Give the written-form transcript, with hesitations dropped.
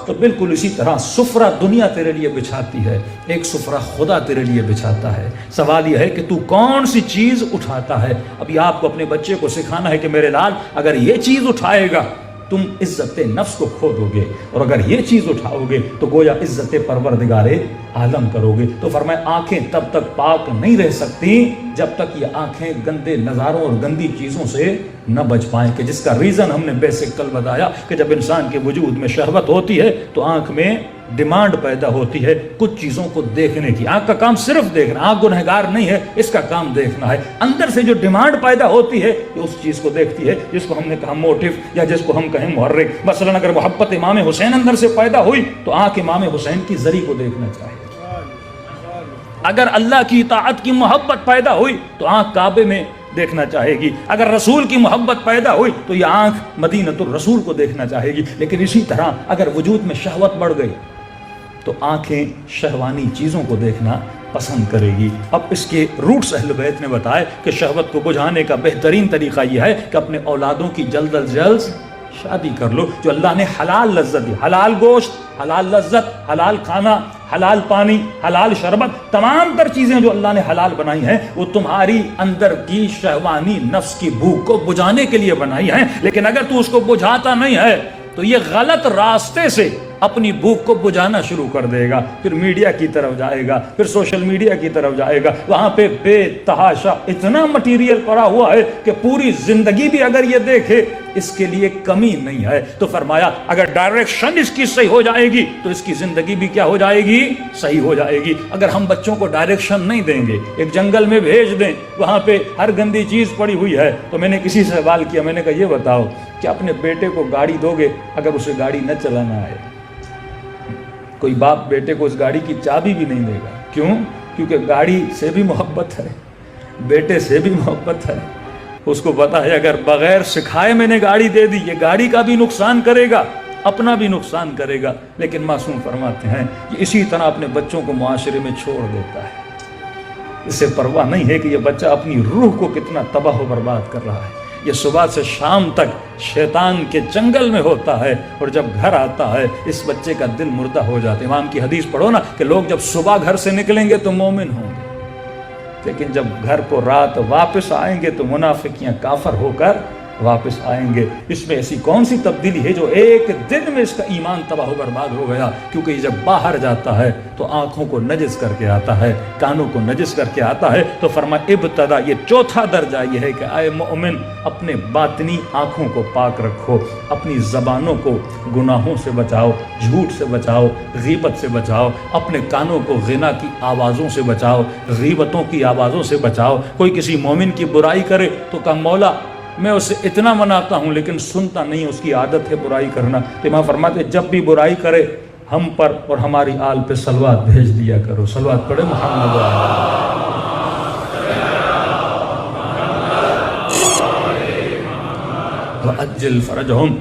تو بالکل اسی طرح سفرہ دنیا تیرے لیے بچھاتی ہے، ایک سفرہ خدا تیرے لیے بچھاتا ہے۔ سوال یہ ہے کہ تو کون سی چیز اٹھاتا ہے۔ ابھی آپ کو اپنے بچے کو سکھانا ہے کہ میرے لال اگر یہ چیز اٹھائے گا تم عزت نفس کو کھو دو گے، اور اگر یہ چیز اٹھاؤ گے تو گویا عزت پروردگار عالم کرو گے۔ تو فرمائے آنکھیں تب تک پاک نہیں رہ سکتی جب تک یہ آنکھیں گندے نظاروں اور گندی چیزوں سے نہ بچ پائیں، کہ جس کا ریزن ہم نے بیسک کل بتایا کہ جب انسان کے وجود میں شہوت ہوتی ہے تو آنکھ میں ڈیمانڈ پیدا ہوتی ہے کچھ چیزوں کو دیکھنے کی۔ آنکھ کا کام صرف دیکھنا، آنکھ گنہگار نہیں ہے، اس کا کام دیکھنا ہے۔ اندر سے جو ڈیمانڈ پیدا ہوتی ہے یہ اس چیز کو دیکھتی ہے جس کو ہم نے کہا موٹیو، یا جس کو ہم کہیں محرک۔ مثلا اگر محبت امام حسین اندر سے پیدا ہوئی تو آنکھ امام حسین کی زری کو دیکھنا چاہیے۔ اگر اللہ کی اطاعت کی محبت پیدا ہوئی تو آنکھ کعبے میں دیکھنا چاہے گی۔ اگر رسول کی محبت پیدا ہوئی تو یہ آنکھ مدینۃ الرسول کو دیکھنا چاہے گی۔ لیکن اسی طرح اگر وجود میں شہوت بڑھ گئی تو آنکھیں شہوانی چیزوں کو دیکھنا پسند کرے گی۔ اب اس کے روٹس اہل بیت نے بتائے کہ شہوت کو بجھانے کا بہترین طریقہ یہ ہے کہ اپنے اولادوں کی جلد از جلد شادی کر لو۔ جو اللہ نے حلال لذت دی، حلال گوشت، حلال لذت، حلال کھانا، حلال پانی، حلال شربت، تمام تر چیزیں جو اللہ نے حلال بنائی ہیں وہ تمہاری اندر کی شہوانی نفس کی بھوک کو بجھانے کے لیے بنائی ہیں۔ لیکن اگر تو اس کو بجھاتا نہیں ہے تو یہ غلط راستے سے اپنی بھوک کو بجھانا شروع کر دے گا، پھر میڈیا کی طرف جائے گا، پھر سوشل میڈیا کی طرف جائے گا، وہاں پہ بے تحاشا اتنا مٹیریل پڑا ہوا ہے کہ پوری زندگی بھی اگر یہ دیکھے اس کے لیے کمی نہیں ہے۔ تو فرمایا اگر ڈائریکشن اس کی صحیح ہو جائے گی تو اس کی زندگی بھی کیا ہو جائے گی؟ صحیح ہو جائے گی۔ اگر ہم بچوں کو ڈائریکشن نہیں دیں گے، ایک جنگل میں بھیج دیں، وہاں پہ ہر گندی چیز پڑی ہوئی ہے، تو میں نے کسی سے سوال کیا، میں نے کہا یہ بتاؤ کہ اپنے بیٹے کو گاڑی دو گے اگر اسے گاڑی نہ چلانا آئے؟ کوئی باپ بیٹے کو اس گاڑی کی چابی بھی نہیں دے گا۔ کیوں؟ کیونکہ گاڑی سے بھی محبت ہے، بیٹے سے بھی محبت ہے۔ اس کو پتا ہے اگر بغیر سکھائے میں نے گاڑی دے دی، یہ گاڑی کا بھی نقصان کرے گا، اپنا بھی نقصان کرے گا۔ لیکن معصوم فرماتے ہیں کہ اسی طرح اپنے بچوں کو معاشرے میں چھوڑ دیتا ہے، اسے پرواہ نہیں ہے کہ یہ بچہ اپنی روح کو کتنا تباہ و برباد کر رہا ہے۔ یہ صبح سے شام تک شیطان کے جنگل میں ہوتا ہے، اور جب گھر آتا ہے اس بچے کا دل مردہ ہو جاتا ہے۔ امام کی حدیث پڑھو نا کہ لوگ جب صبح گھر سے نکلیں گے تو مومن ہوں گے، لیکن جب گھر کو رات واپس آئیں گے تو منافق یا کافر ہو کر واپس آئیں گے۔ اس میں ایسی کون سی تبدیلی ہے جو ایک دن میں اس کا ایمان تباہ و برباد ہو گیا؟ کیونکہ یہ جب باہر جاتا ہے تو آنکھوں کو نجس کر کے آتا ہے، کانوں کو نجس کر کے آتا ہے۔ تو فرمایا ابتدا یہ چوتھا درجہ یہ ہے کہ اے مومن اپنے باطنی آنکھوں کو پاک رکھو، اپنی زبانوں کو گناہوں سے بچاؤ، جھوٹ سے بچاؤ، غیبت سے بچاؤ، اپنے کانوں کو غنا کی آوازوں سے بچاؤ، غیبتوں کی آوازوں سے بچاؤ۔ کوئی کسی مومن کی برائی کرے تو کہا مولا میں اسے اتنا مناتا ہوں لیکن سنتا نہیں، اس کی عادت ہے برائی کرنا۔ تو امام فرماتے جب بھی برائی کرے ہم پر اور ہماری آل پہ صلوات بھیج دیا کرو۔ صلوات پڑھے محمد وعجل فرجہم۔